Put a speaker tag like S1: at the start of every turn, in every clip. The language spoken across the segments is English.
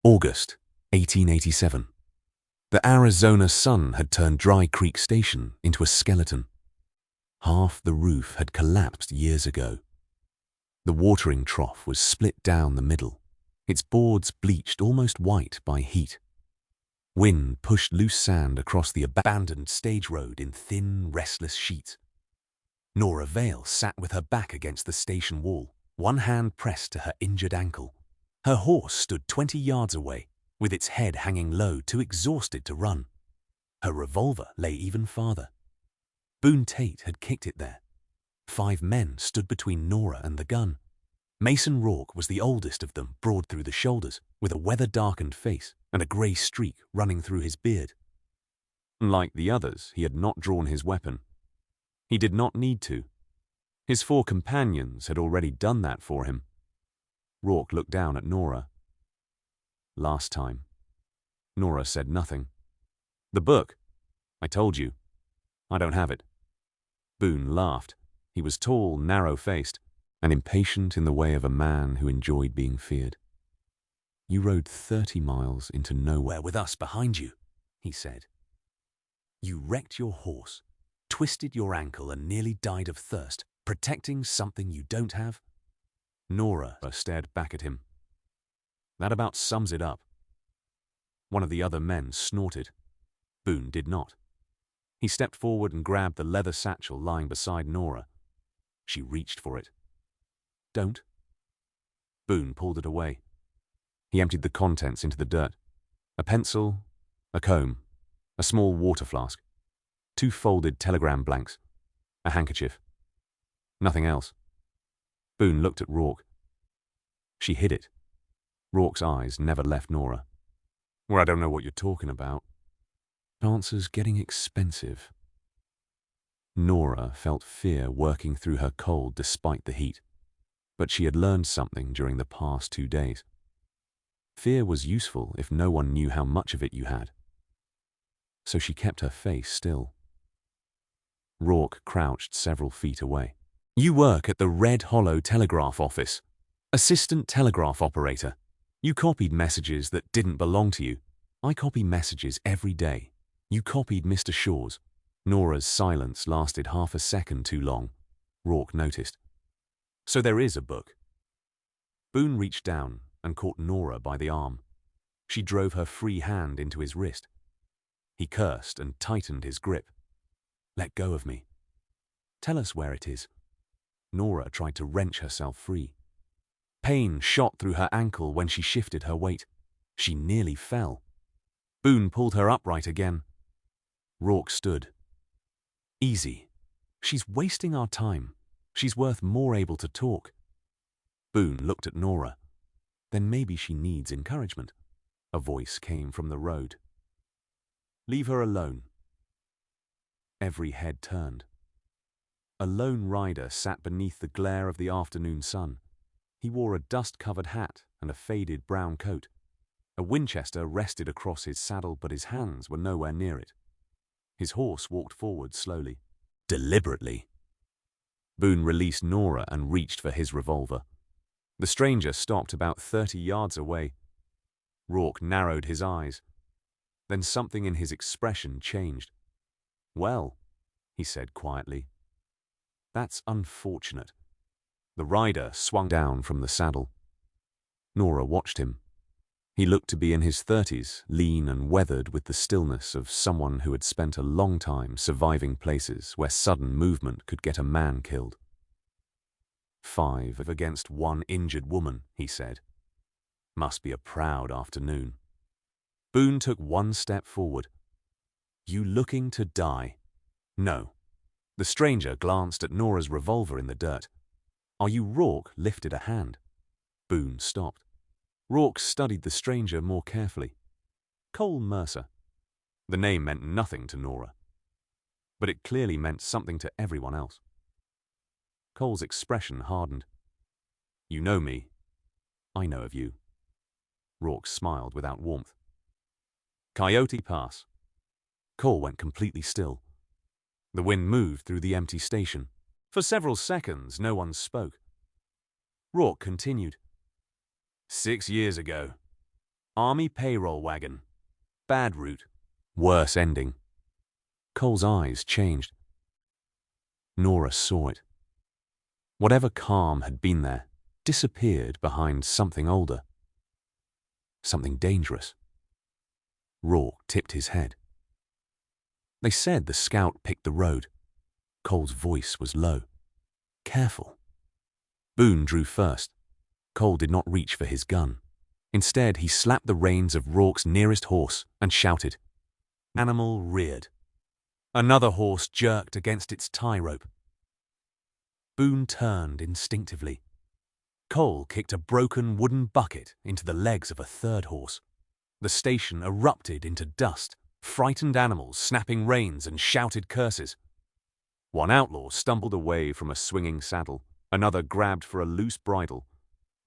S1: August 1887. The Arizona sun had turned Dry Creek Station into a skeleton. Half the roof had collapsed years ago. The watering trough was split down the middle, its boards bleached almost white by heat. Wind pushed loose sand across the abandoned stage road in thin, restless sheets. Nora Vail sat with her back against the station wall, one hand pressed to her injured ankle. Her horse stood 20 yards away, with its head hanging low, too exhausted to run. Her revolver lay even farther. Boone Tate had kicked it there. 5 men stood between Nora and the gun. Mason Rourke was the oldest of them, broad through the shoulders, with a weather-darkened face and a grey streak running through his beard. Like the others, he had not drawn his weapon. He did not need to. His 4 companions had already done that for him. Rourke looked down at Nora. Last time. Nora said nothing. The book. I told you. I don't have it. Boone laughed. He was tall, narrow-faced, and impatient in the way of a man who enjoyed being feared. You rode 30 miles into nowhere with us behind you, he said. You wrecked your horse, twisted your ankle and nearly died of thirst, protecting something you don't have? Nora stared back at him. That about sums it up. One of the other men snorted. Boone did not. He stepped forward and grabbed the leather satchel lying beside Nora. She reached for it. Don't. Boone pulled it away. He emptied the contents into the dirt. A pencil, a comb, a small water flask, 2 folded telegram blanks, a handkerchief. Nothing else. Boone looked at Rourke. She hid it. Rourke's eyes never left Nora. Well, I don't know what you're talking about. Answers getting expensive. Nora felt fear working through her cold despite the heat. But she had learned something during the past 2 days. Fear was useful if no one knew how much of it you had. So she kept her face still. Rourke crouched several feet away. You work at the Red Hollow telegraph office. Assistant telegraph operator. You copied messages that didn't belong to you. I copy messages every day. You copied Mr. Shaw's. Nora's silence lasted half a second too long. Rourke noticed. So there is a book. Boone reached down and caught Nora by the arm. She drove her free hand into his wrist. He cursed and tightened his grip. Let go of me. Tell us where it is. Nora tried to wrench herself free. Pain shot through her ankle when she shifted her weight. She nearly fell. Boone pulled her upright again. Rourke stood. Easy. She's wasting our time. She's worth more able to talk. Boone looked at Nora. Then maybe she needs encouragement. A voice came from the road. Leave her alone. Every head turned. A lone rider sat beneath the glare of the afternoon sun. He wore a dust-covered hat and a faded brown coat. A Winchester rested across his saddle, but his hands were nowhere near it. His horse walked forward slowly, deliberately. Boone released Nora and reached for his revolver. The stranger stopped about 30 yards away. Rourke narrowed his eyes. Then something in his expression changed. Well, he said quietly. That's unfortunate. The rider swung down from the saddle. Nora watched him. He looked to be in his 30s, lean and weathered with the stillness of someone who had spent a long time surviving places where sudden movement could get a man killed. 5 against 1 injured woman, he said. Must be a proud afternoon. Boone took 1 step forward. You looking to die? No. The stranger glanced at Nora's revolver in the dirt. Are you Rourke? Lifted a hand. Boone stopped. Rourke studied the stranger more carefully. Cole Mercer. The name meant nothing to Nora, but it clearly meant something to everyone else. Cole's expression hardened. You know me. I know of you. Rourke smiled without warmth. Coyote Pass. Cole went completely still. The wind moved through the empty station. For several seconds, no one spoke. Rourke continued. 6 years ago. Army payroll wagon. Bad route. Worse ending. Cole's eyes changed. Nora saw it. Whatever calm had been there disappeared behind something older. Something dangerous. Rourke tipped his head. They said the scout picked the road. Cole's voice was low. Careful. Boone drew first. Cole did not reach for his gun. Instead, he slapped the reins of Rourke's nearest horse and shouted. Animal reared. Another horse jerked against its tie rope. Boone turned instinctively. Cole kicked a broken wooden bucket into the legs of a third horse. The station erupted into dust, frightened animals snapping reins and shouted curses. One outlaw stumbled away from a swinging saddle. Another grabbed for a loose bridle.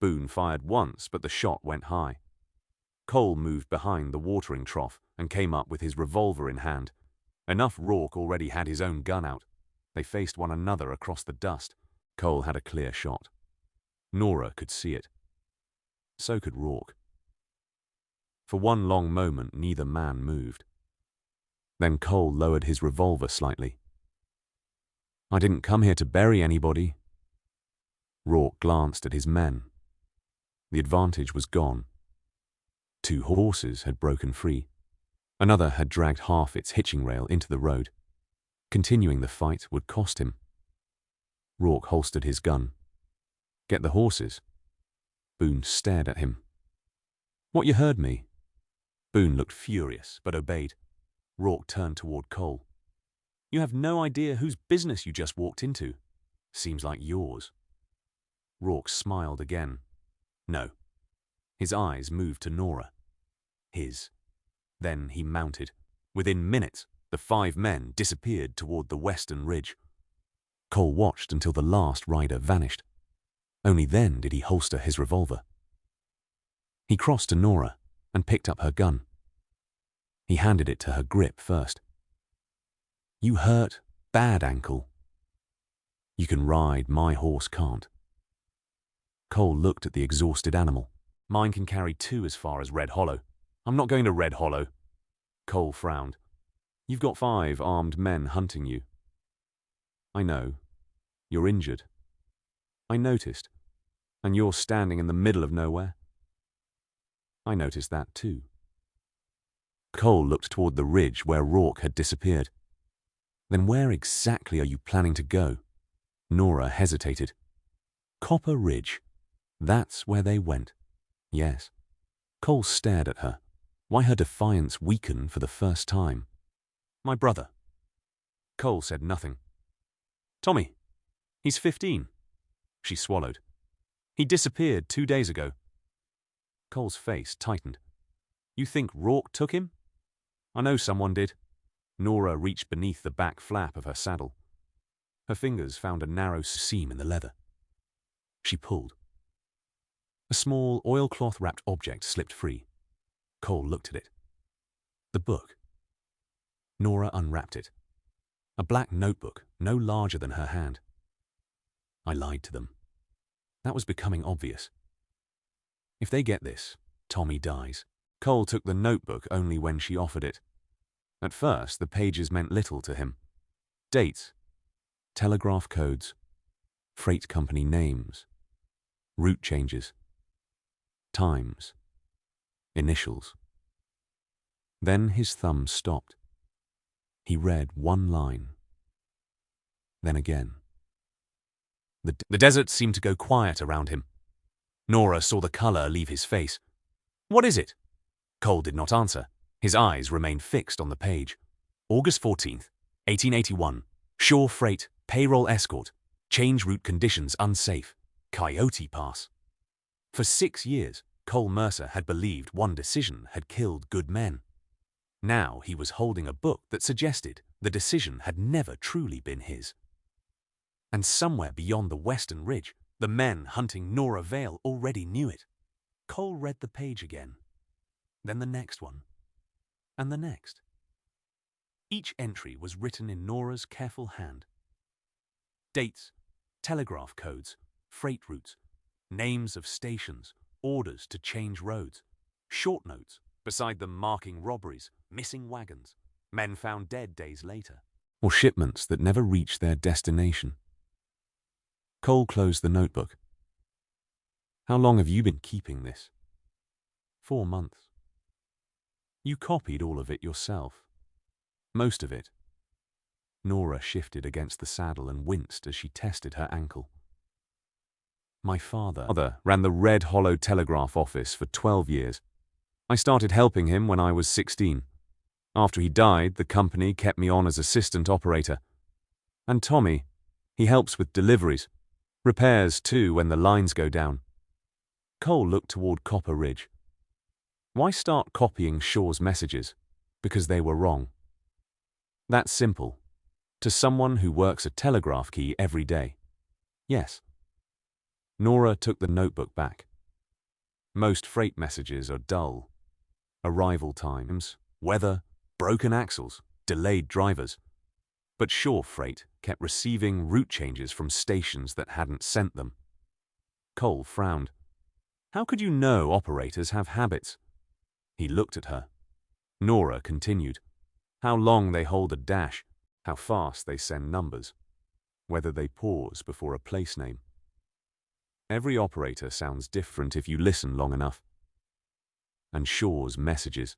S1: Boone fired once, but the shot went high. Cole moved behind the watering trough and came up with his revolver in hand. Enough Rourke already had his own gun out. They faced one another across the dust. Cole had a clear shot. Nora could see it. So could Rourke. For one long moment, neither man moved. Then Cole lowered his revolver slightly. I didn't come here to bury anybody. Rourke glanced at his men. The advantage was gone. 2 horses had broken free. Another had dragged half its hitching rail into the road. Continuing the fight would cost him. Rourke holstered his gun. Get the horses. Boone stared at him. What, you heard me? Boone looked furious, but obeyed. Rourke turned toward Cole. You have no idea whose business you just walked into. Seems like yours. Rourke smiled again. No. His eyes moved to Nora. His. Then he mounted. Within minutes, the 5 men disappeared toward the western ridge. Cole watched until the last rider vanished. Only then did he holster his revolver. He crossed to Nora and picked up her gun. He handed it to her grip first. You hurt bad, ankle. You can ride, my horse can't. Cole looked at the exhausted animal. Mine can carry 2 as far as Red Hollow. I'm not going to Red Hollow. Cole frowned. You've got 5 armed men hunting you. I know. You're injured. I noticed. And you're standing in the middle of nowhere. I noticed that too. Cole looked toward the ridge where Rourke had disappeared. Then where exactly are you planning to go? Nora hesitated. Copper Ridge. That's where they went. Yes. Cole stared at her. Why her defiance weaken for the first time? My brother. Cole said nothing. Tommy. He's 15. She swallowed. He disappeared 2 days ago. Cole's face tightened. You think Rourke took him? I know someone did. Nora reached beneath the back flap of her saddle. Her fingers found a narrow seam in the leather. She pulled. A small oilcloth-wrapped object slipped free. Cole looked at it. The book. Nora unwrapped it. A black notebook, no larger than her hand. I lied to them. That was becoming obvious. If they get this, Tommy dies. Cole took the notebook only when she offered it. At first, the pages meant little to him. Dates, telegraph codes, freight company names, route changes, times, initials. Then his thumb stopped. He read one line. Then again. The desert seemed to go quiet around him. Nora saw the color leave his face. What is it? Cole did not answer. His eyes remained fixed on the page. August 14th, 1881. Shaw Freight, payroll escort. Change route conditions unsafe. Coyote Pass. For 6 years, Cole Mercer had believed one decision had killed good men. Now he was holding a book that suggested the decision had never truly been his. And somewhere beyond the western ridge, the men hunting Nora Vail already knew it. Cole read the page again, then the next one, and the next. Each entry was written in Nora's careful hand. Dates, telegraph codes, freight routes, names of stations, orders to change roads. Short notes, beside them marking robberies, missing wagons, men found dead days later, or shipments that never reached their destination. Cole closed the notebook. How long have you been keeping this? 4 months. You copied all of it yourself. Most of it. Nora shifted against the saddle and winced as she tested her ankle. My father ran the Red Hollow telegraph office for 12 years. I started helping him when I was 16. After he died, the company kept me on as assistant operator. And Tommy, he helps with deliveries, repairs too when the lines go down. Cole looked toward Copper Ridge. Why start copying Shaw's messages? Because they were wrong. That's simple. To someone who works a telegraph key every day. Yes. Nora took the notebook back. Most freight messages are dull. Arrival times, weather, broken axles, delayed drivers. But Shaw Freight kept receiving route changes from stations that hadn't sent them. Cole frowned. How could you know operators have habits? He looked at her. Nora continued. How long they hold a dash, how fast they send numbers, whether they pause before a place name. Every operator sounds different if you listen long enough. And Shaw's messages.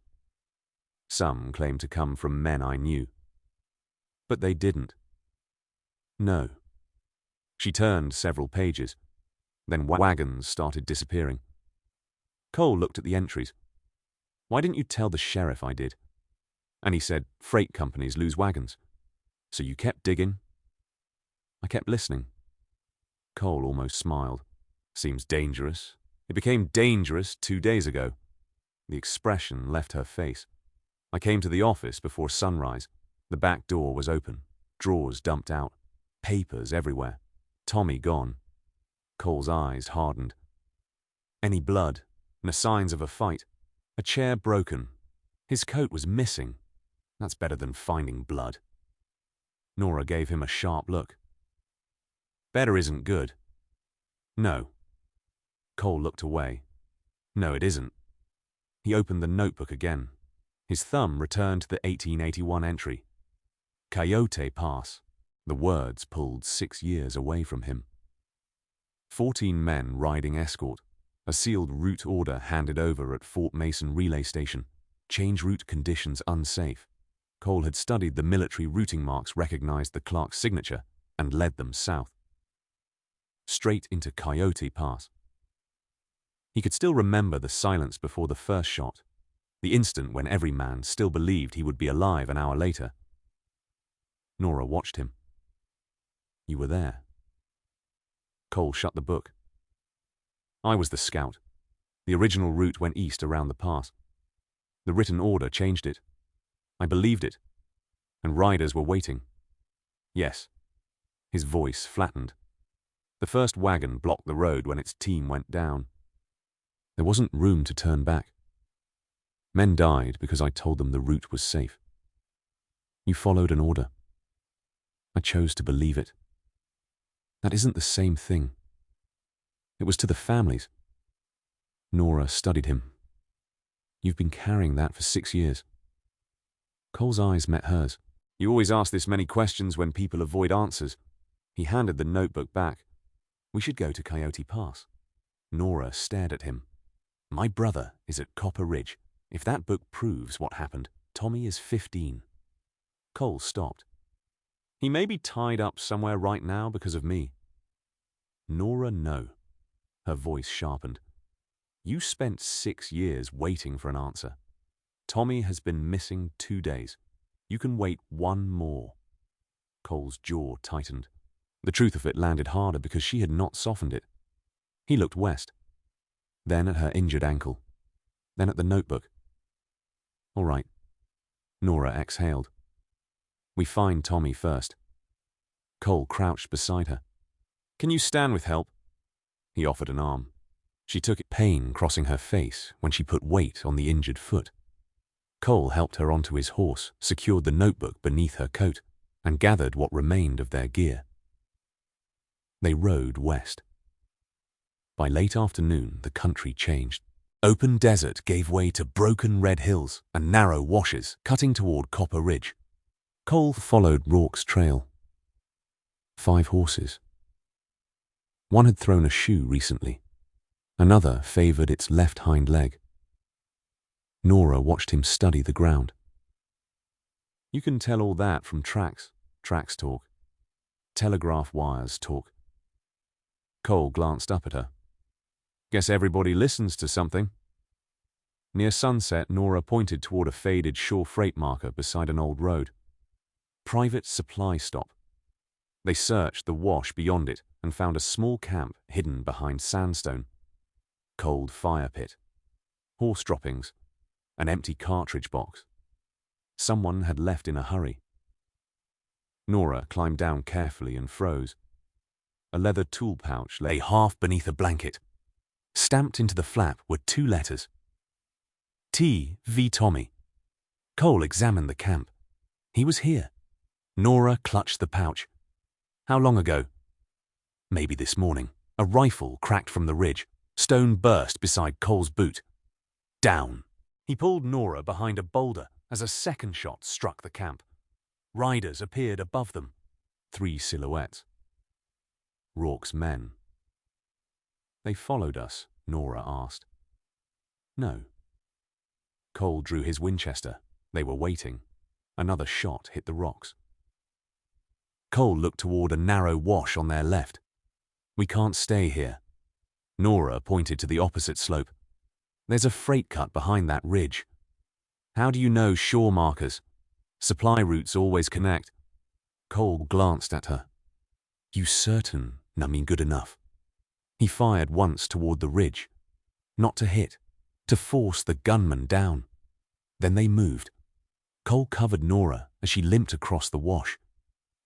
S1: Some claim to come from men I knew. But they didn't. No. She turned several pages. Then wagons started disappearing. Cole looked at the entries. Why didn't you tell the sheriff I did? And he said, freight companies lose wagons. So you kept digging? I kept listening. Cole almost smiled. Seems dangerous. It became dangerous 2 days ago. The expression left her face. I came to the office before sunrise. The back door was open. Drawers dumped out. Papers everywhere. Tommy gone. Cole's eyes hardened. Any blood? No signs of a fight? A chair broken. His coat was missing. That's better than finding blood. Nora gave him a sharp look. Better isn't good. No. Cole looked away. No, it isn't. He opened the notebook again. His thumb returned to the 1881 entry. Coyote Pass. The words pulled 6 years away from him. 14 men riding escort. A sealed route order handed over at Fort Mason Relay Station. Change route conditions unsafe. Cole had studied the military routing marks, recognized the clerk's signature, and led them south. Straight into Coyote Pass. He could still remember the silence before the first shot, the instant when every man still believed he would be alive an hour later. Nora watched him. You were there. Cole shut the book. I was the scout. The original route went east around the pass. The written order changed it. I believed it. And riders were waiting. Yes. His voice flattened. The first wagon blocked the road when its team went down. There wasn't room to turn back. Men died because I told them the route was safe. You followed an order. I chose to believe it. That isn't the same thing. It was to the families. Nora studied him. You've been carrying that for 6 years. Cole's eyes met hers. You always ask this many questions when people avoid answers. He handed the notebook back. We should go to Coyote Pass. Nora stared at him. My brother is at Copper Ridge. If that book proves what happened, Tommy is 15. Cole stopped. He may be tied up somewhere right now because of me. Nora, no. Her voice sharpened. You spent 6 years waiting for an answer. Tommy has been missing 2 days. You can wait 1 more. Cole's jaw tightened. The truth of it landed harder because she had not softened it. He looked west, then at her injured ankle, then at the notebook. All right. Nora exhaled. We find Tommy first. Cole crouched beside her. Can you stand with help? He offered an arm. She took it, pain crossing her face when she put weight on the injured foot. Cole helped her onto his horse, secured the notebook beneath her coat, and gathered what remained of their gear. They rode west. By late afternoon, the country changed. Open desert gave way to broken red hills and narrow washes cutting toward Copper Ridge. Cole followed Rourke's trail. 5 horses. One had thrown a shoe recently. Another favored its left hind leg. Nora watched him study the ground. You can tell all that from tracks talk. Telegraph wires talk. Cole glanced up at her. Guess everybody listens to something. Near sunset, Nora pointed toward a faded shore freight marker beside an old road. Private supply stop. They searched the wash beyond it and found a small camp hidden behind sandstone. Cold fire pit. Horse droppings. An empty cartridge box. Someone had left in a hurry. Nora climbed down carefully and froze. A leather tool pouch lay half beneath a blanket. Stamped into the flap were 2 letters. T. V. Tommy. Cole examined the camp. He was here. Nora clutched the pouch. How long ago? Maybe this morning. A rifle cracked from the ridge. Stone burst beside Cole's boot. Down. He pulled Nora behind a boulder as a second shot struck the camp. Riders appeared above them. 3 silhouettes. Rourke's men. They followed us, Nora asked. No. Cole drew his Winchester. They were waiting. Another shot hit the rocks. Cole looked toward a narrow wash on their left. We can't stay here. Nora pointed to the opposite slope. There's a freight cut behind that ridge. How do you know shore markers? Supply routes always connect. Cole glanced at her. You certain, I mean good enough. He fired once toward the ridge. Not to hit, to force the gunmen down. Then they moved. Cole covered Nora as she limped across the wash.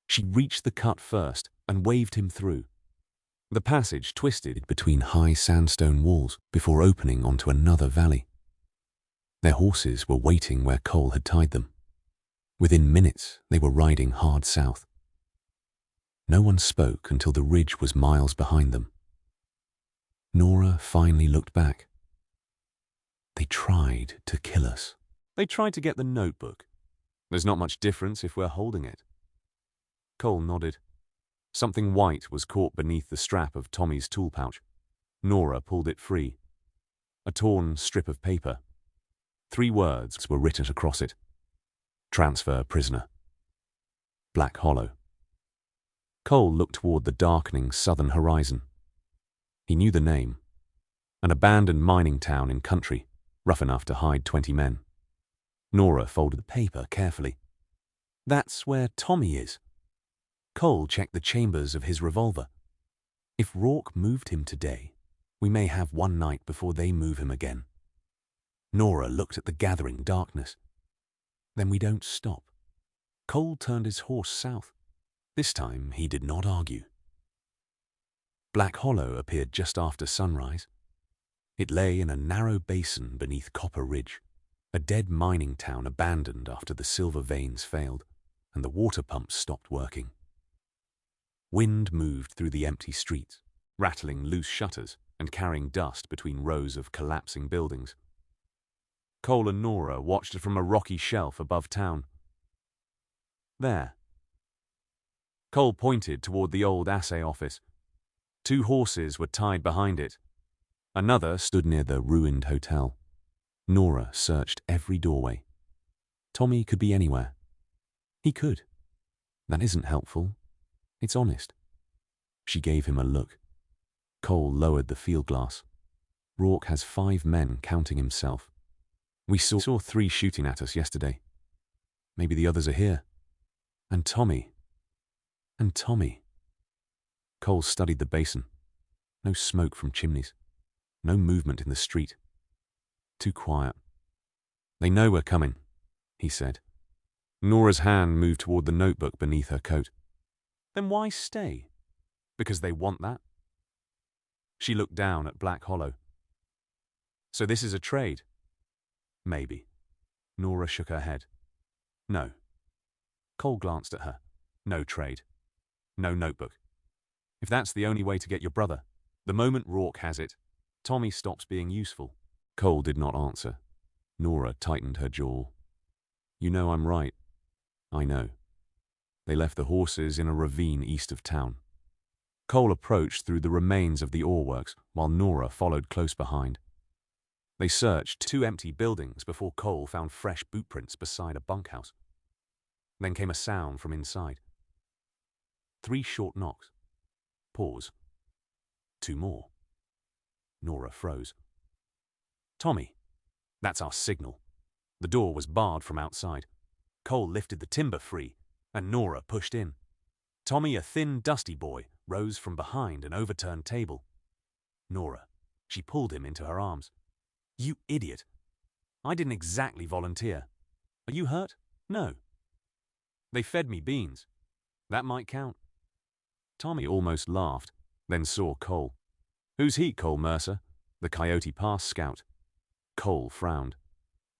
S1: She reached the cut first and waved him through. The passage twisted between high sandstone walls before opening onto another valley. Their horses were waiting where Cole had tied them. Within minutes, they were riding hard south. No one spoke until the ridge was miles behind them. Nora finally looked back. They tried to kill us. They tried to get the notebook. There's not much difference if we're holding it. Cole nodded. Something white was caught beneath the strap of Tommy's tool pouch. Nora pulled it free. A torn strip of paper. 3 words were written across it. Transfer prisoner. Black Hollow. Cole looked toward the darkening southern horizon. He knew the name. An abandoned mining town in country, rough enough to hide 20 men. Nora folded the paper carefully. That's where Tommy is. Cole checked the chambers of his revolver. If Rourke moved him today, we may have one night before they move him again. Nora looked at the gathering darkness. Then we don't stop. Cole turned his horse south. This time he did not argue. Black Hollow appeared just after sunrise. It lay in a narrow basin beneath Copper Ridge, a dead mining town abandoned after the silver veins failed and the water pumps stopped working. Wind moved through the empty streets, rattling loose shutters and carrying dust between rows of collapsing buildings. Cole and Nora watched it from a rocky shelf above town. There. Cole pointed toward the old assay office. 2 horses were tied behind it. Another stood near the ruined hotel. Nora searched every doorway. Tommy could be anywhere. He could. That isn't helpful. It's honest. She gave him a look. Cole lowered the field glass. Rourke has 5 men counting himself. We saw 3 shooting at us yesterday. Maybe the others are here. And Tommy. Cole studied the basin. No smoke from chimneys. No movement in the street. Too quiet. They know we're coming, he said. Nora's hand moved toward the notebook beneath her coat. Then why stay? Because they want that? She looked down at Black Hollow. So this is a trade? Maybe. Nora shook her head. No. Cole glanced at her. No trade. No notebook. If that's the only way to get your brother, the moment Rourke has it, Tommy stops being useful. Cole did not answer. Nora tightened her jaw. You know I'm right. I know. They left the horses in a ravine east of town. Cole approached through the remains of the ore works, while Nora followed close behind. They searched 2 empty buildings before Cole found fresh boot prints beside a bunkhouse. Then came a sound from inside. 3 short knocks. Pause. 2 more. Nora froze. Tommy, that's our signal. The door was barred from outside. Cole lifted the timber free, and Nora pushed in. Tommy, a thin, dusty boy, rose from behind an overturned table. Nora. She pulled him into her arms. You idiot. I didn't exactly volunteer. Are you hurt? No. They fed me beans. That might count. Tommy almost laughed, then saw Cole. Who's he, Cole Mercer? The Coyote Pass scout. Cole frowned.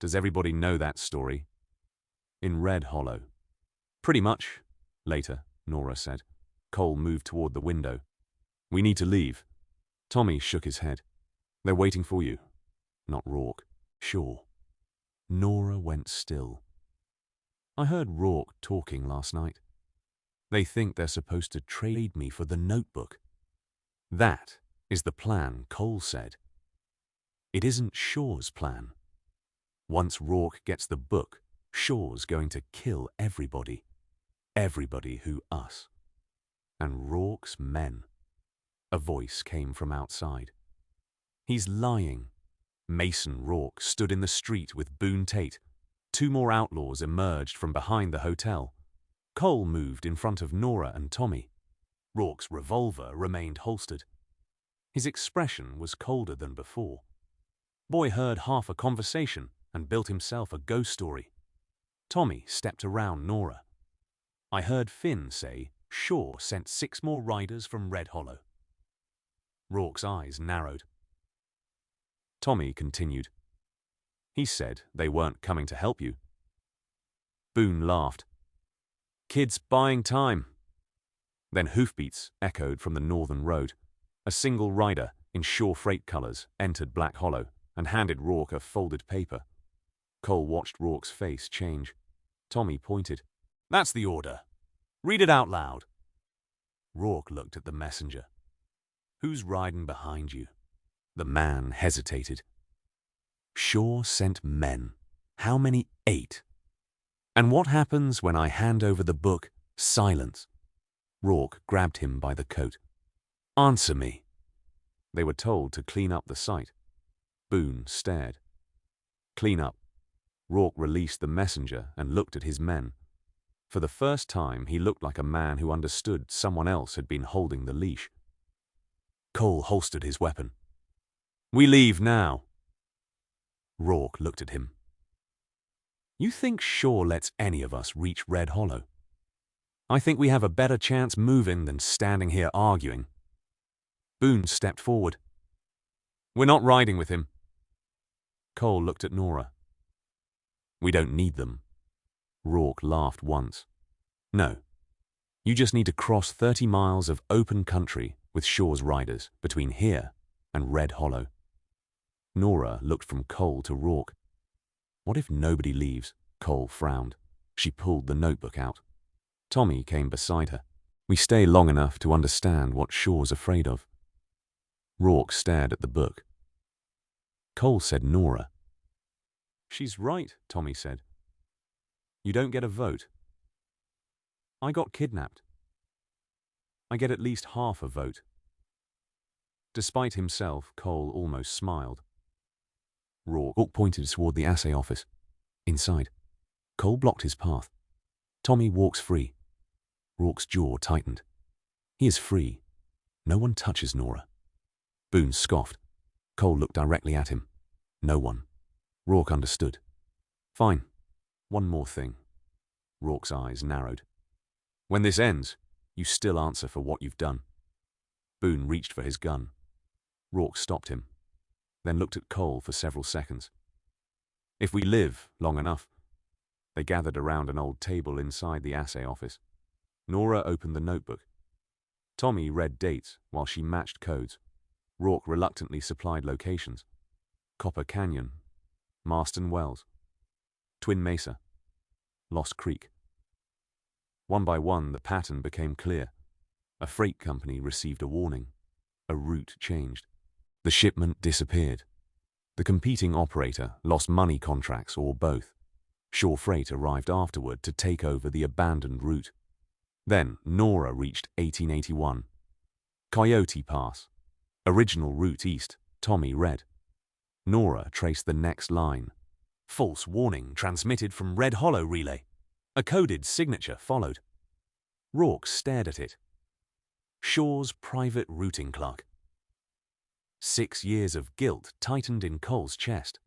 S1: Does everybody know that story? In Red Hollow. Pretty much. Later, Nora said. Cole moved toward the window. We need to leave. Tommy shook his head. They're waiting for you. Not Rourke. Shaw. Nora went still. I heard Rourke talking last night. They think they're supposed to trade me for the notebook. That is the plan, Cole said. It isn't Shaw's plan. Once Rourke gets the book, Shaw's going to kill everybody. Everybody who us. And Rourke's men. A voice came from outside. He's lying. Mason Rourke stood in the street with Boone Tate. 2 more outlaws emerged from behind the hotel. Cole moved in front of Nora and Tommy. Rourke's revolver remained holstered. His expression was colder than before. Boy heard half a conversation and built himself a ghost story. Tommy stepped around Nora. I heard Finn say Shaw sent 6 more riders from Red Hollow. Rourke's eyes narrowed. Tommy continued. He said they weren't coming to help you. Boone laughed. Kids buying time. Then hoofbeats echoed from the northern road. A single rider, in Shaw freight colors, entered Black Hollow and handed Rourke a folded paper. Cole watched Rourke's face change. Tommy pointed. That's the order. Read it out loud. Rourke looked at the messenger. Who's riding behind you? The man hesitated. Shaw sent men. How many? 8. And what happens when I hand over the book? Silence. Rourke grabbed him by the coat. Answer me. They were told to clean up the site. Boone stared. Clean up. Rourke released the messenger and looked at his men. For the first time, he looked like a man who understood someone else had been holding the leash. Cole holstered his weapon. We leave now. Rourke looked at him. You think Shaw lets any of us reach Red Hollow? I think we have a better chance moving than standing here arguing. Boone stepped forward. We're not riding with him. Cole looked at Nora. We don't need them. Rourke laughed once. No. You just need to cross 30 miles of open country with Shaw's riders between here and Red Hollow. Nora looked from Cole to Rourke. What if nobody leaves? Cole frowned. She pulled the notebook out. Tommy came beside her. We stay long enough to understand what Shaw's afraid of. Rourke stared at the book. Cole said Nora. She's right, Tommy said. You don't get a vote. I got kidnapped. I get at least half a vote. Despite himself, Cole almost smiled. Rourke pointed toward the assay office. Inside. Cole blocked his path. Tommy walks free. Rourke's jaw tightened. He is free. No one touches Nora. Boone scoffed. Cole looked directly at him. No one. Rourke understood. Fine. One more thing. Rourke's eyes narrowed. When this ends, you still answer for what you've done. Boone reached for his gun. Rourke stopped him, then looked at Cole for several seconds. If we live long enough. They gathered around an old table inside the assay office. Nora opened the notebook. Tommy read dates while she matched codes. Rourke reluctantly supplied locations. Copper Canyon, Marston Wells, Twin Mesa, Lost Creek. One by one, the pattern became clear. A freight company received a warning. A route changed. The shipment disappeared. The competing operator lost money contracts or both. Shaw Freight arrived afterward to take over the abandoned route. Then Nora reached 1881. Coyote Pass. Original route east, Tommy read. Nora traced the next line. False warning transmitted from Red Hollow relay. A coded signature followed. Rourke stared at it. Shaw's private routing clerk. 6 years of guilt tightened in Cole's chest.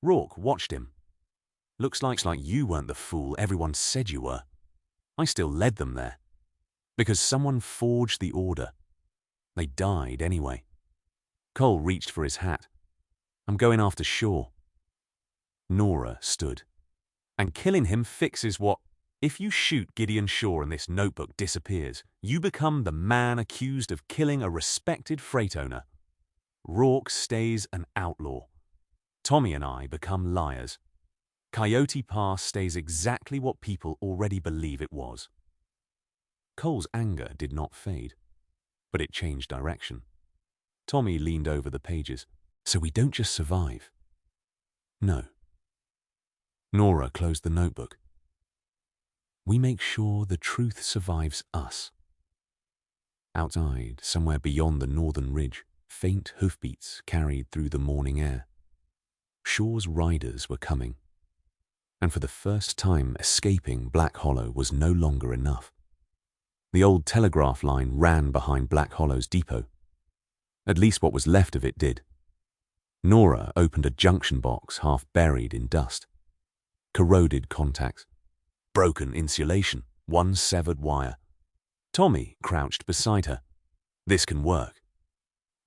S1: Rourke watched him. Looks like you weren't the fool everyone said you were. I still led them there. Because someone forged the order. They died anyway. Cole reached for his hat. I'm going after Shaw. Nora stood. And killing him fixes what? If you shoot Gideon Shaw and this notebook disappears, you become the man accused of killing a respected freight owner. Rourke stays an outlaw. Tommy and I become liars. Coyote Pass stays exactly what people already believe it was. Cole's anger did not fade, but it changed direction. Tommy leaned over the pages. So we don't just survive. No. Nora closed the notebook. We make sure the truth survives us. Outside, somewhere beyond the northern ridge, faint hoofbeats carried through the morning air. Shaw's riders were coming. And for the first time, escaping Black Hollow was no longer enough. The old telegraph line ran behind Black Hollow's depot. At least what was left of it did. Nora opened a junction box half buried in dust. Corroded contacts. Broken insulation. One severed wire. Tommy crouched beside her. This can work.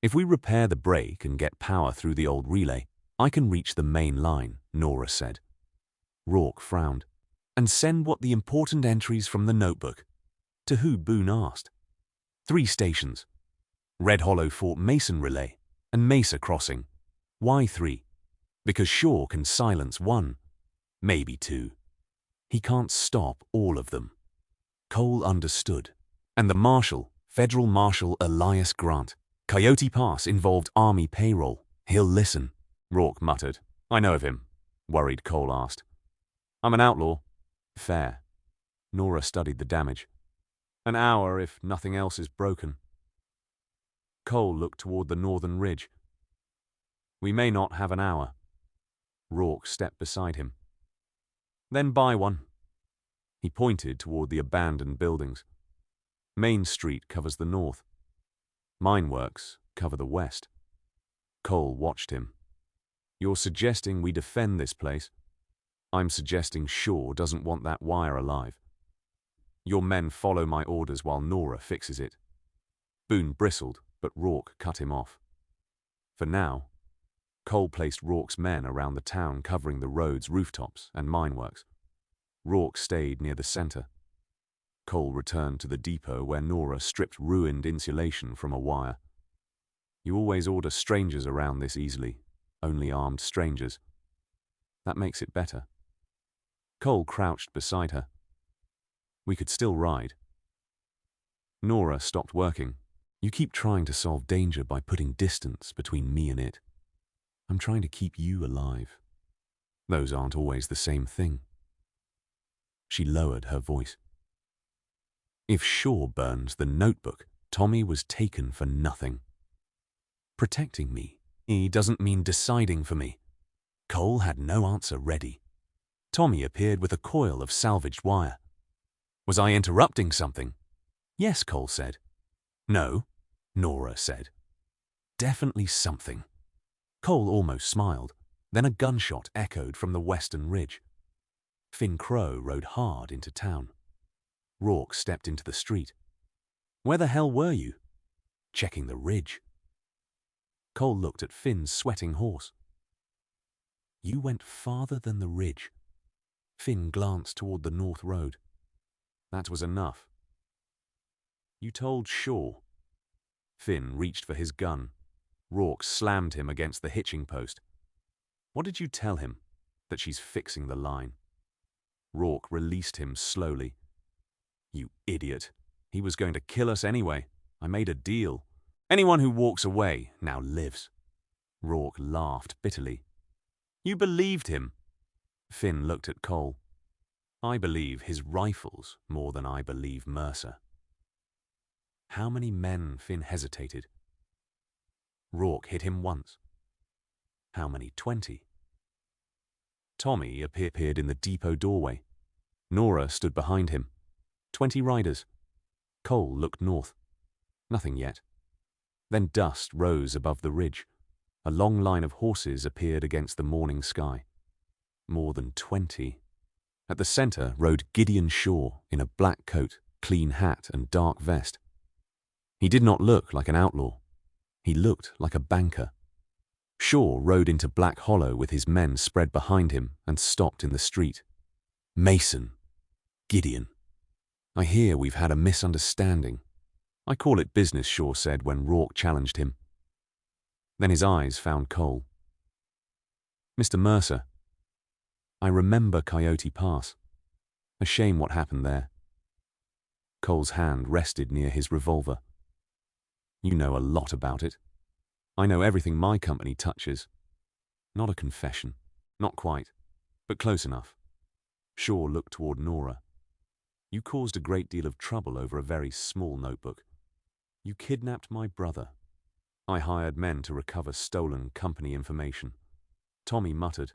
S1: If we repair the break and get power through the old relay, I can reach the main line, Nora said. Rourke frowned. And send what the important entries from the notebook. To who, Boone asked. 3 stations. Red Hollow Fort Mason relay and Mesa Crossing. Why 3? Because Shaw can silence 1. Maybe 2. He can't stop all of them. Cole understood. And the Marshal, Federal Marshal Elias Grant. Coyote Pass involved Army payroll. He'll listen, Rourke muttered. I know of him, worried Cole asked. I'm an outlaw. Fair. Nora studied the damage. An hour if nothing else is broken. Cole looked toward the northern ridge. We may not have an hour. Rourke stepped beside him. Then buy one. He pointed toward the abandoned buildings. Main Street covers the north. Mineworks cover the west. Cole watched him. You're suggesting we defend this place? I'm suggesting Shaw doesn't want that wire alive. Your men follow my orders while Nora fixes it. Boone bristled, but Rourke cut him off. For now, Cole placed Rourke's men around the town covering the roads, rooftops, and mineworks. Rourke stayed near the center. Cole returned to the depot where Nora stripped ruined insulation from a wire. You always order strangers around this easily, only armed strangers. That makes it better. Cole crouched beside her. We could still ride. Nora stopped working. You keep trying to solve danger by putting distance between me and it. I'm trying to keep you alive. Those aren't always the same thing. She lowered her voice. If Shaw burns the notebook, Tommy was taken for nothing. Protecting me, he doesn't mean deciding for me. Cole had no answer ready. Tommy appeared with a coil of salvaged wire. Was I interrupting something? Yes, Cole said. No, Nora said. Definitely something. Cole almost smiled. Then a gunshot echoed from the western ridge. Finn Crow rode hard into town. Rourke stepped into the street. Where the hell were you? Checking the ridge. Cole looked at Finn's sweating horse. You went farther than the ridge. Finn glanced toward the north road. That was enough. You told Shaw. Finn reached for his gun. Rourke slammed him against the hitching post. "What did you tell him?" "That she's fixing the line." Rourke released him slowly. "You idiot. He was going to kill us anyway. I made a deal. Anyone who walks away now lives." Rourke laughed bitterly. "You believed him?" Finn looked at Cole. "I believe his rifles more than I believe Mercer." "How many men?" Finn hesitated. Rourke hit him once. "How many?" 20. Tommy appeared in the depot doorway. Nora stood behind him. 20 riders. Cole looked north. Nothing yet. Then dust rose above the ridge. A long line of horses appeared against the morning sky. More than 20. At the center rode Gideon Shaw in a black coat, clean hat, and dark vest. He did not look like an outlaw. He looked like a banker. Shaw rode into Black Hollow with his men spread behind him and stopped in the street. "Mason. Gideon. I hear we've had a misunderstanding." "I call it business," Shaw said when Rourke challenged him. Then his eyes found Cole. "Mr. Mercer, I remember Coyote Pass. A shame what happened there." Cole's hand rested near his revolver. "You know a lot about it." "I know everything my company touches." "Not a confession." "Not quite, but close enough." Shaw looked toward Nora. "You caused a great deal of trouble over a very small notebook. You kidnapped my brother. I hired men to recover stolen company information." Tommy muttered,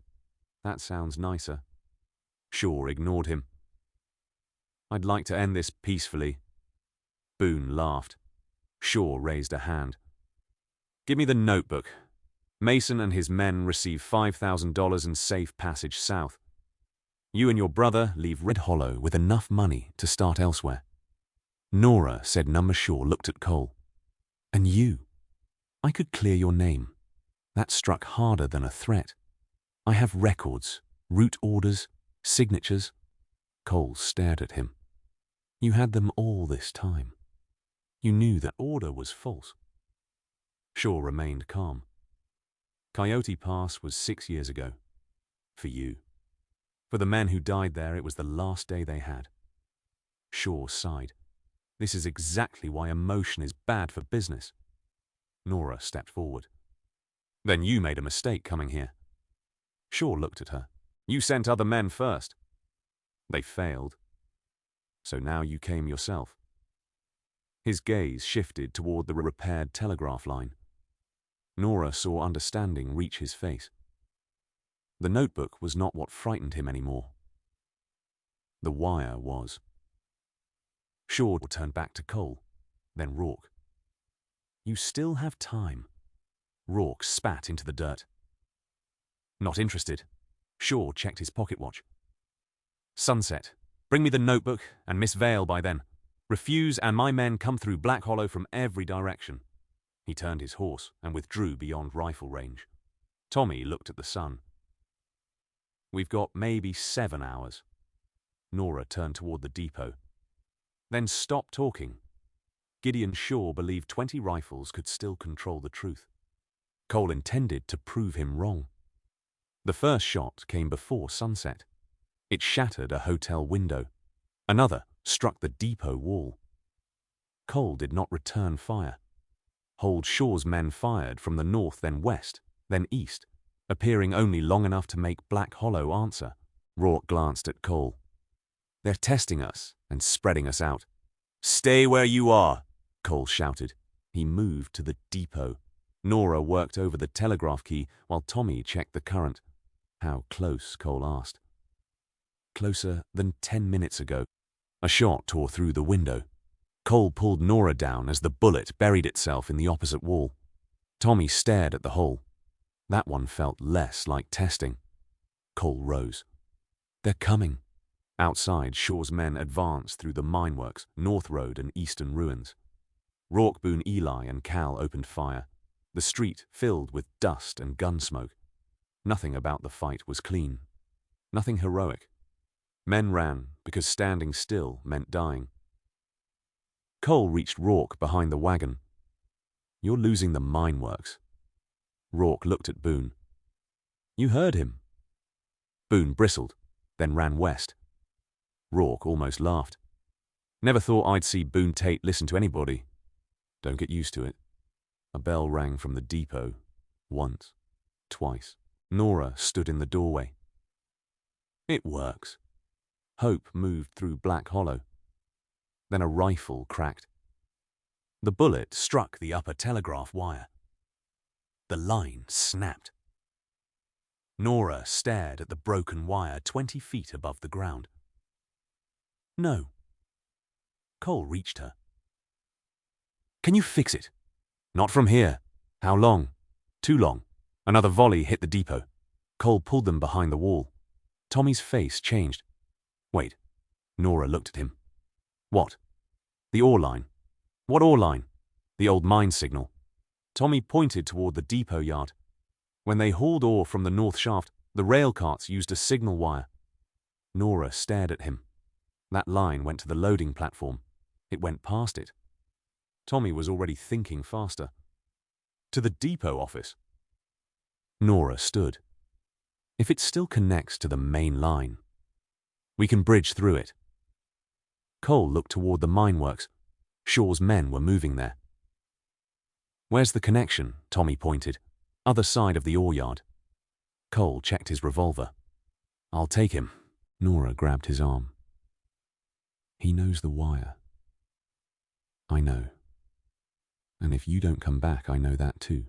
S1: "That sounds nicer." Shaw ignored him. "I'd like to end this peacefully." Boone laughed. Shaw raised a hand. "Give me the notebook. Mason and his men receive $5,000 in safe passage south. You and your brother leave Red Hollow with enough money to start elsewhere." "Nora," said Number Shaw, looked at Cole. "And you? I could clear your name." That struck harder than a threat. "I have records, route orders, signatures." Cole stared at him. "You had them all this time. You knew that order was false." Shaw remained calm. "Coyote Pass was 6 years ago. For you. For the men who died there, it was the last day they had." Shaw sighed. "This is exactly why emotion is bad for business." Nora stepped forward. "Then you made a mistake coming here." Shaw looked at her. "You sent other men first." "They failed. So now you came yourself." His gaze shifted toward the repaired telegraph line. Nora saw understanding reach his face. The notebook was not what frightened him anymore. The wire was. Shaw turned back to Cole, then Rourke. "You still have time." Rourke spat into the dirt. "Not interested." Shaw checked his pocket watch. "Sunset. Bring me the notebook and Miss Vail by then. Refuse and my men come through Black Hollow from every direction." He turned his horse and withdrew beyond rifle range. Tommy looked at the sun. "We've got maybe 7 hours." Nora turned toward the depot. "Then stop talking." Gideon Shaw believed 20 rifles could still control the truth. Cole intended to prove him wrong. The first shot came before sunset. It shattered a hotel window. Another struck the depot wall. Cole did not return fire. Hold Shaw's men fired from the north, then west, then east, appearing only long enough to make Black Hollow answer. Rourke glanced at Cole. "They're testing us and spreading us out." "Stay where you are," Cole shouted. He moved to the depot. Nora worked over the telegraph key while Tommy checked the current. "How close?" Cole asked. "Closer than 10 minutes ago." A shot tore through the window. Cole pulled Nora down as the bullet buried itself in the opposite wall. Tommy stared at the hole. That one felt less like testing. Cole rose. "They're coming." Outside, Shaw's men advanced through the mineworks, North Road and Eastern Ruins. Rourke, Boone, Eli, and Cal opened fire. The street filled with dust and gun smoke. Nothing about the fight was clean. Nothing heroic. Men ran because standing still meant dying. Cole reached Rourke behind the wagon. "You're losing the mineworks." Rourke looked at Boone. You heard him. Boone bristled, then ran west. Rourke almost laughed. Never thought I'd see Boone Tate listen to anybody. Don't get used to it. A bell rang from the depot. Once. Twice. Nora stood in the doorway. It works. Hope moved through Black Hollow. Then a rifle cracked. The bullet struck the upper telegraph wire. The line snapped. Nora stared at the broken wire 20 feet above the ground. No. Cole reached her. Can you fix it? Not from here. How long? Too long. Another volley hit the depot. Cole pulled them behind the wall. Tommy's face changed. Wait. Nora looked at him. What? The ore line. What ore line? The old mine signal. Tommy pointed toward the depot yard. When they hauled ore from the north shaft, the rail carts used a signal wire. Nora stared at him. That line went to the loading platform. It went past it. Tommy was already thinking faster. To the depot office. Nora stood. If it still connects to the main line, we can bridge through it. Cole looked toward the mineworks. Shaw's men were moving there. Where's the connection? Tommy pointed. Other side of the ore yard. Cole checked his revolver. I'll take him. Nora grabbed his arm. He knows the wire. I know. And if you don't come back, I know that too.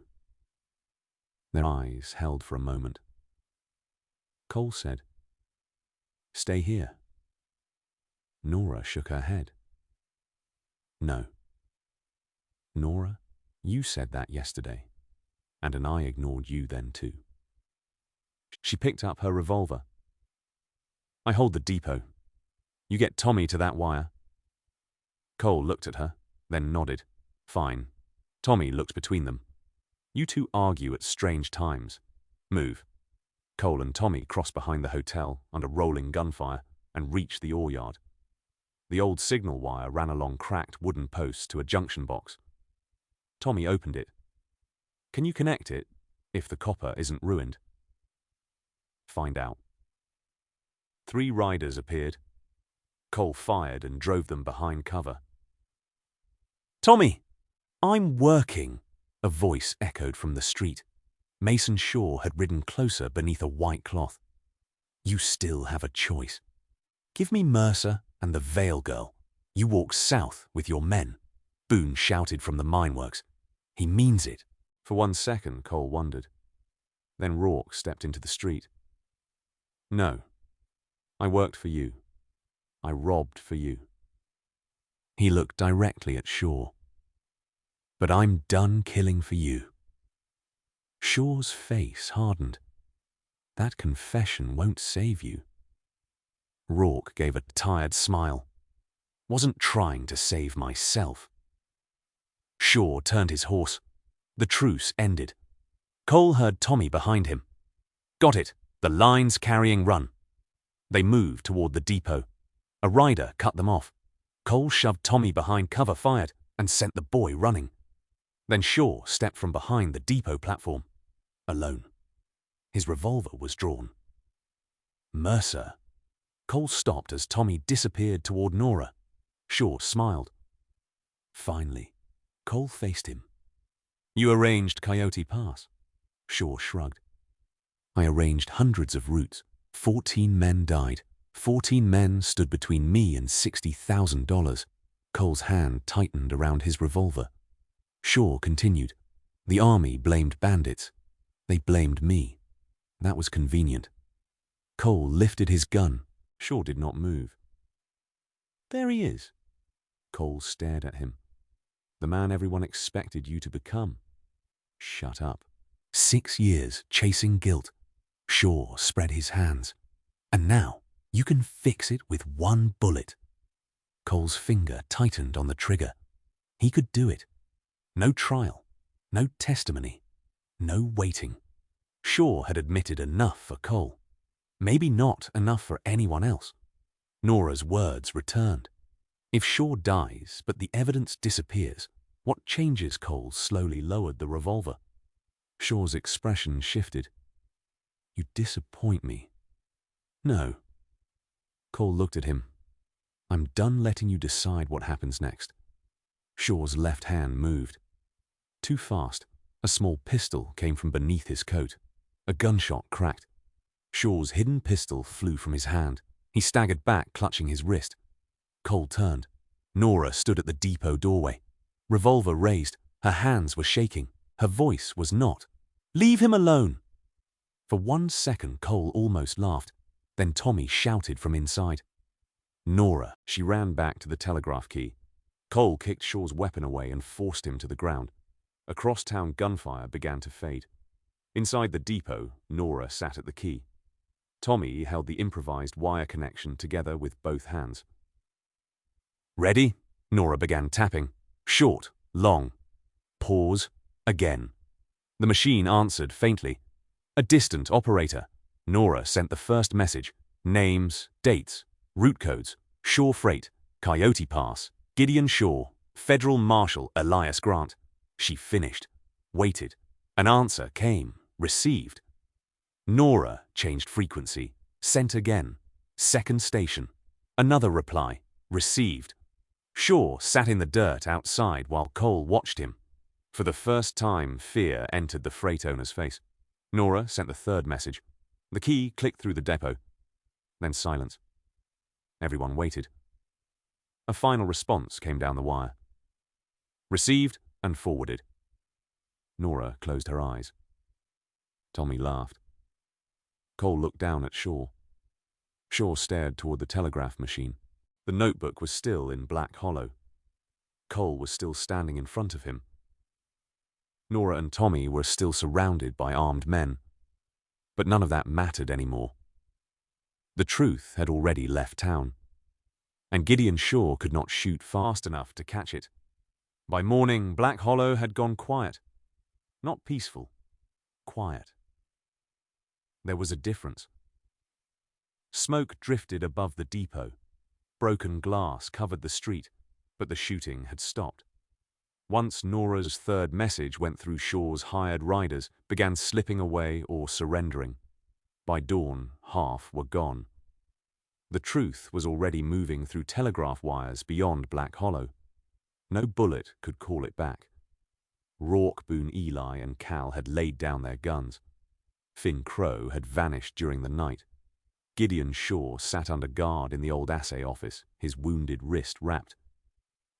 S1: Their eyes held for a moment. Cole said, Stay here. Nora shook her head. No. Nora, you said that yesterday, and I ignored you then too. She picked up her revolver. I hold the depot. You get Tommy to that wire. Cole looked at her, then nodded. Fine. Tommy looked between them. You two argue at strange times. Move. Cole and Tommy crossed behind the hotel under rolling gunfire and reached the ore yard. The old signal wire ran along cracked wooden posts to a junction box. Tommy opened it. Can you connect it, if the copper isn't ruined? Find out. 3 riders appeared. Cole fired and drove them behind cover. Tommy! I'm working, a voice echoed from the street. Mason Shaw had ridden closer beneath a white cloth. You still have a choice. Give me Mercer and the Vail girl. You walk south with your men, Boone shouted from the mineworks. He means it. For 1 second, Cole wondered. Then Rourke stepped into the street. No. I worked for you. I robbed for you. He looked directly at Shaw. But I'm done killing for you. Shaw's face hardened. That confession won't save you. Rourke gave a tired smile. Wasn't trying to save myself. Shaw turned his horse. The truce ended. Cole heard Tommy behind him. Got it. The line's carrying run. They moved toward the depot. A rider cut them off. Cole shoved Tommy behind cover, fired, and sent the boy running. Then Shaw stepped from behind the depot platform. Alone. His revolver was drawn. Mercer. Cole stopped as Tommy disappeared toward Nora. Shaw smiled. Finally, Cole faced him. You arranged Coyote Pass. Shaw shrugged. I arranged hundreds of routes. 14 men died. 14 men stood between me and $60,000. Cole's hand tightened around his revolver. Shaw continued. The army blamed bandits. They blamed me. That was convenient. Cole lifted his gun. Shaw did not move. There he is. Cole stared at him. The man everyone expected you to become. Shut up. 6 years chasing guilt. Shaw spread his hands. And now you can fix it with 1 bullet. Cole's finger tightened on the trigger. He could do it. No trial. No testimony. No waiting. Shaw had admitted enough for Cole. Maybe not enough for anyone else. Nora's words returned. If Shaw dies, but the evidence disappears, what changes? Cole slowly lowered the revolver. Shaw's expression shifted. You disappoint me. No. Cole looked at him. I'm done letting you decide what happens next. Shaw's left hand moved. Too fast. A small pistol came from beneath his coat. A gunshot cracked. Shaw's hidden pistol flew from his hand. He staggered back, clutching his wrist. Cole turned. Nora stood at the depot doorway. Revolver raised. Her hands were shaking. Her voice was not. Leave him alone! For 1 second, Cole almost laughed. Then Tommy shouted from inside. Nora! She ran back to the telegraph key. Cole kicked Shaw's weapon away and forced him to the ground. Across-town gunfire began to fade. Inside the depot, Nora sat at the key. Tommy held the improvised wire connection together with both hands. Ready? Nora began tapping. Short, long. Pause. Again. The machine answered faintly. A distant operator. Nora sent the first message. Names, dates, route codes. Shaw Freight, Coyote Pass, Gideon Shaw, Federal Marshal Elias Grant. She finished. Waited. An answer came. Received. Nora changed frequency. Sent again. Second station. Another reply. Received. Shaw sat in the dirt outside while Cole watched him. For the first time, fear entered the freight owner's face. Nora sent the third message. The key clicked through the depot. Then silence. Everyone waited. A final response came down the wire. Received and forwarded. Nora closed her eyes. Tommy laughed. Cole looked down at Shaw. Shaw stared toward the telegraph machine. The notebook was still in Black Hollow. Cole was still standing in front of him. Nora and Tommy were still surrounded by armed men. But none of that mattered anymore. The truth had already left town. And Gideon Shaw could not shoot fast enough to catch it. By morning, Black Hollow had gone quiet. Not peaceful. Quiet. There was a difference. Smoke drifted above the depot. Broken glass covered the street, but the shooting had stopped. Once Nora's third message went through, Shaw's hired riders began slipping away or surrendering. By dawn, half were gone. The truth was already moving through telegraph wires beyond Black Hollow. No bullet could call it back. Rourke, Boone, Eli, and Cal had laid down their guns. Finn Crow had vanished during the night. Gideon Shaw sat under guard in the old assay office, his wounded wrist wrapped.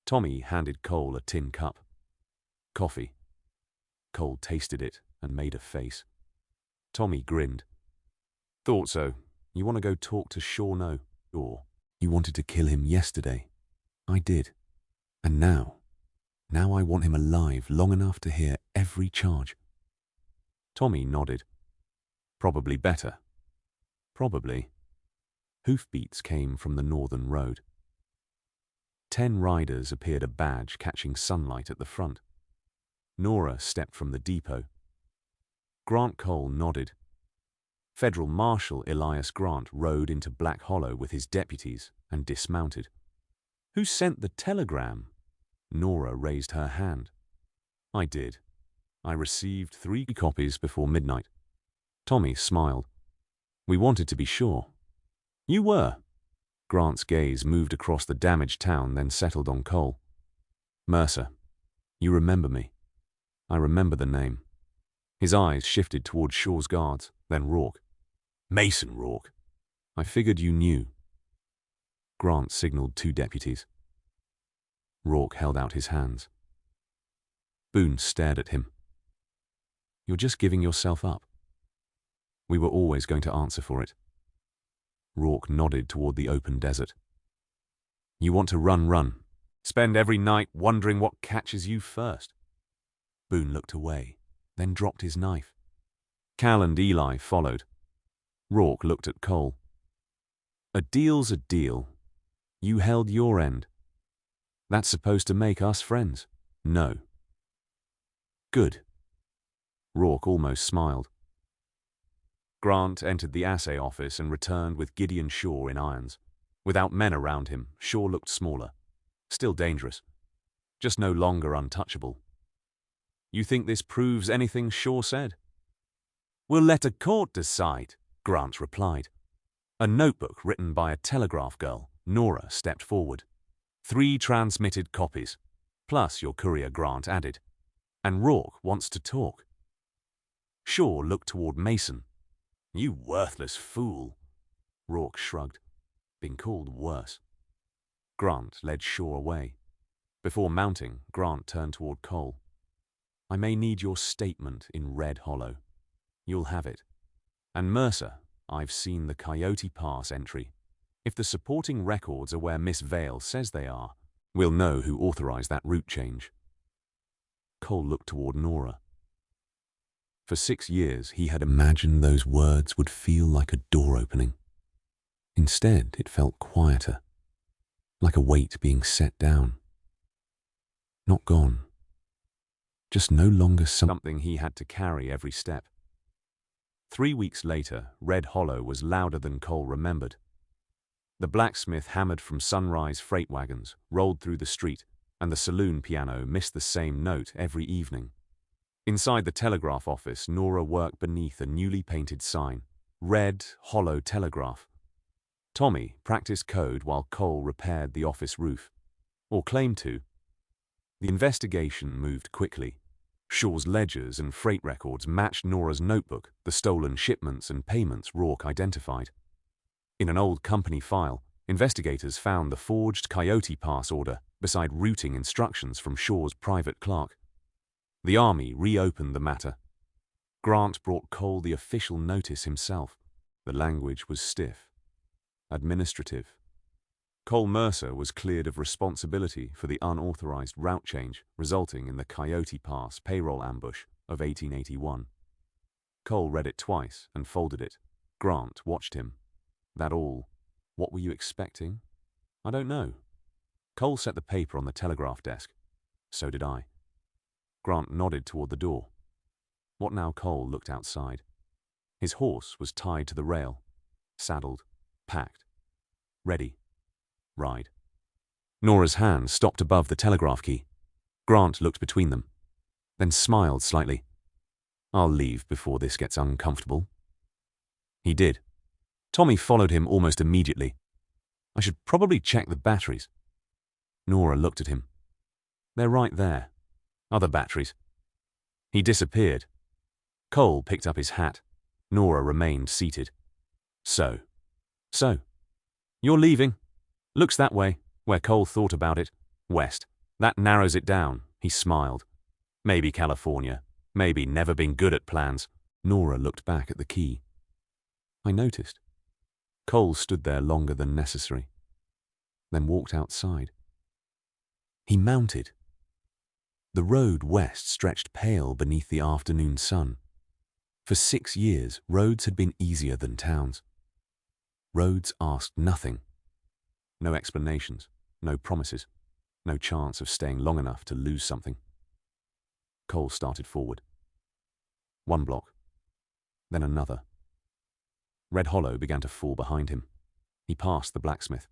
S1: Tommy handed Cole a tin cup. Coffee. Cole tasted it and made a face. Tommy grinned. Thought so. You want to go talk to Shaw? No. Or you wanted to kill him yesterday. I did. And now I want him alive long enough to hear every charge. Tommy nodded. Probably better. Probably. Hoofbeats came from the northern road. 10 riders appeared, a badge catching sunlight at the front. Nora stepped from the depot. Grant Cole nodded. Federal Marshal Elias Grant rode into Black Hollow with his deputies and dismounted. Who sent the telegram? Nora raised her hand. I did. I received 3 copies before midnight. Tommy smiled. We wanted to be sure. You were. Grant's gaze moved across the damaged town, then settled on Cole. Mercer, you remember me. I remember the name. His eyes shifted toward Shaw's guards, then Rourke. Mason Rourke. I figured you knew. Grant signaled 2 deputies. Rourke held out his hands. Boone stared at him. You're just giving yourself up. We were always going to answer for it. Rourke nodded toward the open desert. You want to run. Spend every night wondering what catches you first. Boone looked away, then dropped his knife. Cal and Eli followed. Rourke looked at Cole. A deal's a deal. You held your end. That's supposed to make us friends. No. Good. Rourke almost smiled. Grant entered the assay office and returned with Gideon Shaw in irons. Without men around him, Shaw looked smaller. Still dangerous. Just no longer untouchable. You think this proves anything, Shaw said. We'll let a court decide, Grant replied. A notebook written by a telegraph girl, Nora, stepped forward. 3 transmitted copies, plus your courier, Grant added. And Rourke wants to talk. Shaw looked toward Mason. You worthless fool. Rourke shrugged. Been called worse. Grant led Shaw away. Before mounting, Grant turned toward Cole. I may need your statement in Red Hollow. You'll have it. And Mercer, I've seen the Coyote Pass entry. If the supporting records are where Miss Vail says they are, we'll know who authorized that route change. Cole looked toward Nora. For 6 years, he had imagined those words would feel like a door opening. Instead, it felt quieter, like a weight being set down. Not gone. Just no longer something he had to carry every step. 3 weeks later, Red Hollow was louder than Cole remembered. The blacksmith hammered from sunrise freight wagons, rolled through the street, and the saloon piano missed the same note every evening. Inside the telegraph office, Nora worked beneath a newly painted sign, Red Hollow Telegraph. Tommy practiced code while Cole repaired the office roof, or claimed to. The investigation moved quickly. Shaw's ledgers and freight records matched Nora's notebook, the stolen shipments and payments Rourke identified. In an old company file, investigators found the forged Coyote Pass order beside routing instructions from Shaw's private clerk. The Army reopened the matter. Grant brought Cole the official notice himself. The language was stiff, administrative. Cole Mercer was cleared of responsibility for the unauthorized route change resulting in the Coyote Pass payroll ambush of 1881. Cole read it twice and folded it. Grant watched him. That all? What were you expecting? I don't know. Cole set the paper on the telegraph desk. So did I. Grant nodded toward the door. What now? Cole looked outside. His horse was tied to the rail, saddled, packed, ready. Ride. Nora's hand stopped above the telegraph key. Grant looked between them, then smiled slightly. I'll leave before this gets uncomfortable. He did. Tommy followed him almost immediately. I should probably check the batteries. Nora looked at him. They're right there. Other batteries. He disappeared. Cole picked up his hat. Nora remained seated. So. You're leaving? Looks that way, where Cole thought about it. West. That narrows it down. He smiled. Maybe California. Maybe never been good at plans. Nora looked back at the key. I noticed. Cole stood there longer than necessary, then walked outside. He mounted. The road west stretched pale beneath the afternoon sun. For 6 years, roads had been easier than towns. Roads asked nothing. No explanations, no promises, no chance of staying long enough to lose something. Cole started forward. 1 block, then another. Red Hollow began to fall behind him. He passed the blacksmith,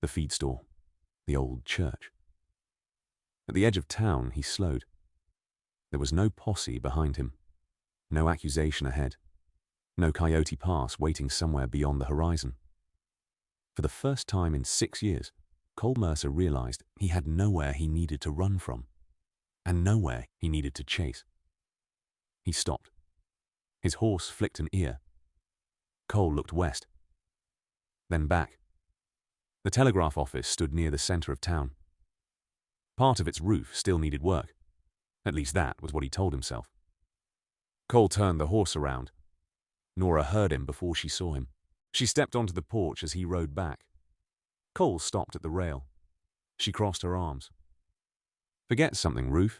S1: the feed store, the old church. At the edge of town, he slowed. There was no posse behind him, no accusation ahead, no Coyote Pass waiting somewhere beyond the horizon. For the first time in 6 years, Cole Mercer realized he had nowhere he needed to run from, and nowhere he needed to chase. He stopped. His horse flicked an ear. Cole looked west, then back. The telegraph office stood near the center of town. Part of its roof still needed work. At least that was what he told himself. Cole turned the horse around. Nora heard him before she saw him. She stepped onto the porch as he rode back. Cole stopped at the rail. She crossed her arms. Forget something, Ruth.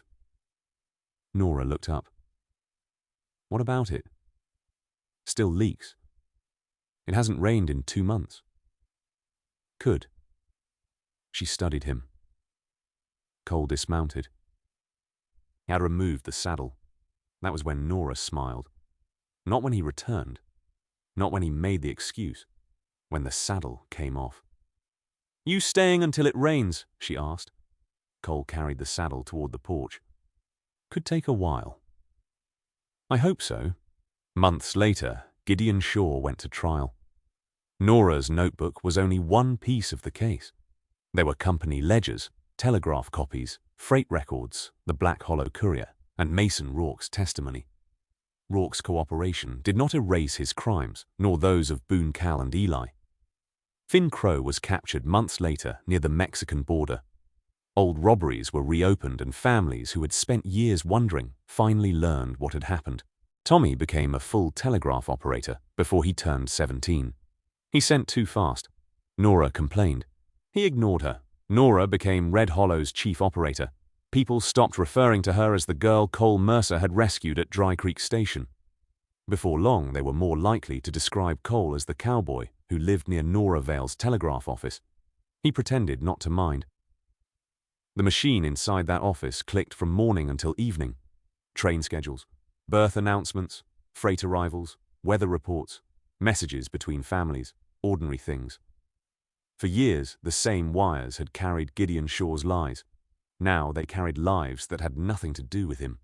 S1: Nora looked up. What about it? Still leaks. It hasn't rained in 2 months. Could. She studied him. Cole dismounted. He had removed the saddle. That was when Nora smiled. Not when he returned. Not when he made the excuse. When the saddle came off. You staying until it rains? She asked. Cole carried the saddle toward the porch. could take a while. I hope so. Months later, Gideon Shaw went to trial. Nora's notebook was only one piece of the case. There were company ledgers, telegraph copies, freight records, the Black Hollow Courier, and Mason Rourke's testimony. Rourke's cooperation did not erase his crimes, nor those of Boone Cal and Eli. Finn Crow was captured months later near the Mexican border. Old robberies were reopened and families who had spent years wondering finally learned what had happened. Tommy became a full telegraph operator before he turned 17. He sent too fast. Nora complained. He ignored her. Nora became Red Hollow's chief operator. People stopped referring to her as the girl Cole Mercer had rescued at Dry Creek Station. Before long, they were more likely to describe Cole as the cowboy who lived near Nora Vail's telegraph office. He pretended not to mind. The machine inside that office clicked from morning until evening. Train schedules, birth announcements, freight arrivals, weather reports, messages between families, ordinary things. For years, the same wires had carried Gideon Shaw's lies. Now they carried lives that had nothing to do with him.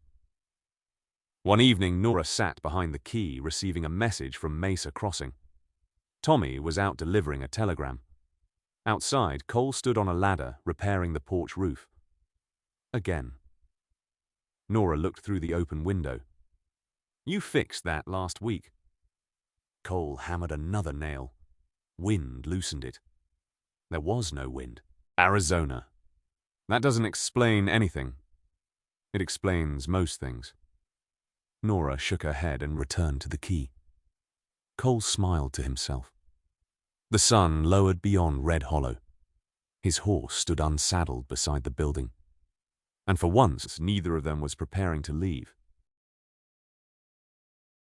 S1: One evening, Nora sat behind the key receiving a message from Mesa Crossing. Tommy was out delivering a telegram. Outside, Cole stood on a ladder repairing the porch roof. Again. Nora looked through the open window. "You fixed that last week." Cole hammered another nail. Wind loosened it. There was no wind. Arizona. That doesn't explain anything. It explains most things. Nora shook her head and returned to the key. Cole smiled to himself. The sun lowered beyond Red Hollow. His horse stood unsaddled beside the building. And for once, neither of them was preparing to leave.